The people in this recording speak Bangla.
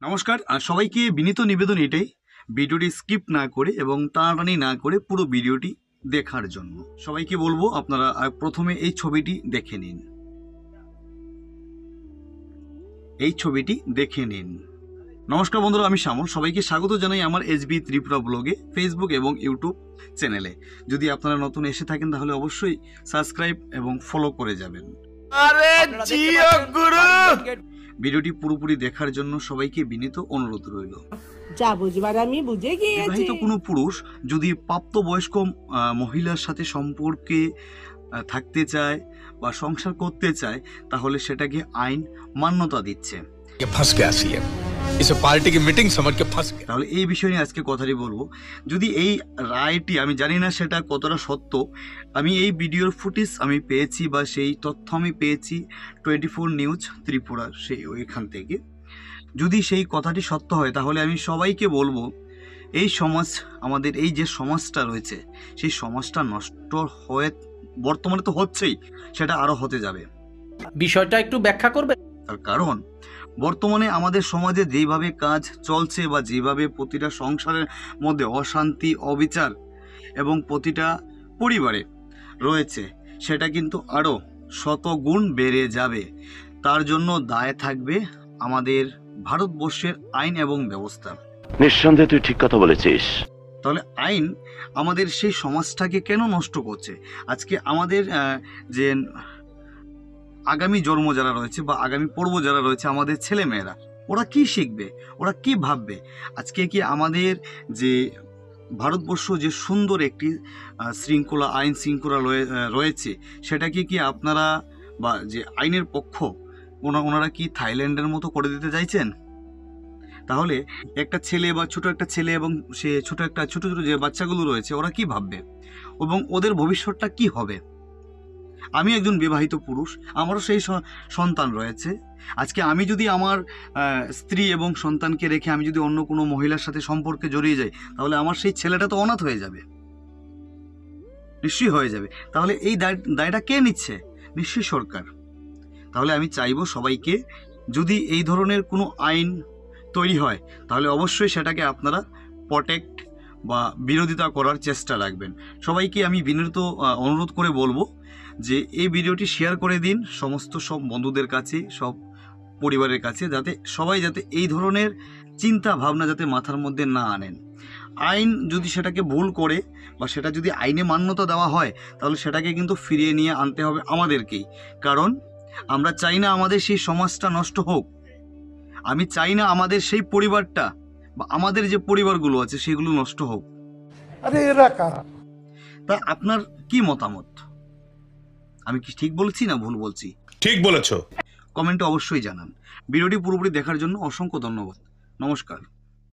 নমস্কার সবাইকে বিনীত নিবেদন এটাই ভিডিওটি স্কিপ না করে এবং টানাটানি না করে পুরো ভিডিওটি দেখার জন্য সবাইকে বলবো আপনারা প্রথমে এই ছবিটি দেখে নিন। এই ছবিটি দেখে নিন। নমস্কার বন্ধুরা, আমি শ্যামল। সবাইকে স্বাগত জানাই আমার এসবি ত্রিপুরা ব্লগে, ফেসবুক এবং ইউটিউব চ্যানেলে। যদি আপনারা নতুন এসে থাকেন তাহলে অবশ্যই সাবস্ক্রাইব এবং ফলো করে যাবেন। ভিডিওটি পুরোপুরি দেখার জন্য সবাইকে বিনীত অনুরোধ রইল। যা বুঝবার আমি বুঝে গিয়েছি। বিবাহিত কোনো পুরুষ যদি প্রাপ্তবয়স্ক মহিলার সাথে সম্পর্কে থাকতে চায় বা সংসার করতে চায় তাহলে সেটাকে আইন মান্যতা দিচ্ছে। তাহলে এই বিষয় নিয়ে আজকে কথাটি বলবো। যদি এই রায়টি, আমি জানি না সেটা কতটা সত্য, আমি এই ভিডিওর ফুটেজ আমি পেয়েছি বা সেই তথ্য আমি পেয়েছি 24 নিউজ ত্রিপুরা সেই ওইখান থেকে। যদি সেই কথাটি সত্য হয় তাহলে আমি সবাইকে বলবো এই সমাজ, আমাদের এই যে সমাজটা রয়েছে সেই সমাজটা নষ্ট হয়ে বর্তমানে তো হচ্ছেই, সেটা আরো হতে যাবে। বিষয়টা একটু ব্যাখ্যা করবে। তার কারণ বর্তমানে আমাদের সমাজে যেভাবে কাজ চলছে বা যেভাবে প্রতিটা সংসারের মধ্যে অশান্তি, অবিচার এবং প্রতিটা পরিবারে রয়েছে, সেটা কিন্তু আরও শতগুণ বেড়ে যাবে। তার জন্য দায় থাকবে আমাদের ভারতবর্ষের আইন এবং ব্যবস্থা। নিঃসন্দেহে তুই ঠিক কথা বলেছিস। তাহলে আইন আমাদের সেই সমাজটাকে কেন নষ্ট করছে? আজকে আমাদের যে আগামী জন্ম যারা রয়েছে বা আগামী পর্ব যারা রয়েছে, আমাদের ছেলেমেয়েরা, ওরা কি শিখবে, ওরা কি ভাববে? আজকে কি আমাদের যে ভারতবর্ষ যে সুন্দর একটি শৃঙ্খলা, আইন শৃঙ্খলা রয়েছে, সেটাকে কি আপনারা বা যে আইনের পক্ষ ওনারা কি থাইল্যান্ডের মতো করে দিতে চাইছেন? তাহলে একটা ছেলে বা ছোট একটা ছেলে এবং সে ছোট ছোট যে বাচ্চাগুলো রয়েছে, ওরা কি ভাববে এবং ওদের ভবিষ্যৎটা কি হবে? আমি একজন বিবাহিত পুরুষ, আমারও সেই সন্তান রয়েছে। আজকে আমি যদি আমার স্ত্রী এবং সন্তানকে রেখে আমি যদি অন্য কোনো মহিলার সাথে সম্পর্কে জড়িয়ে যাই তাহলে আমার সেই ছেলেটা তো অনাথ হয়ে যাবে, নিশ্চয়ই হয়ে যাবে। তাহলে এই দায়টা কে নিচ্ছে? নিশ্চয়ই সরকার। তাহলে আমি চাইবো সবাইকে, যদি এই ধরনের কোনো আইন তৈরি হয় তাহলে অবশ্যই সেটাকে আপনারা প্রটেক্ট বা বিরোধিতা করার চেষ্টা রাখবেন। সবাইকে আমি বিনীত অনুরোধ করে বলবো যে এই ভিডিওটি শেয়ার করে দিন সমস্ত সব বন্ধুদের কাছে, সব পরিবারের কাছে, যাতে সবাই যাতে এই ধরনের চিন্তা ভাবনা যাতে মাথার মধ্যে না আনেন। আইন যদি সেটাকে ভুল করে বা সেটা যদি আইনে মান্যতা দেওয়া হয় তাহলে সেটাকে কিন্তু ফিরিয়ে নিয়ে আনতে হবে আমাদেরকেই। কারণ আমরা চাই না আমাদের সেই সমাজটা নষ্ট হোক। আমি চাই না আমাদের সেই পরিবারটা বা আমাদের যে পরিবারগুলো আছে সেগুলো নষ্ট হোক। আরে এরা কারা? তা আপনার কি মতামত? আমি কি ঠিক বলছি না ভুল বলছি? ঠিক বলেছো। কমেন্টে অবশ্যই জানান। ভিডিওটি পুরোপুরি দেখার জন্য অসংখ্য ধন্যবাদ। নমস্কার।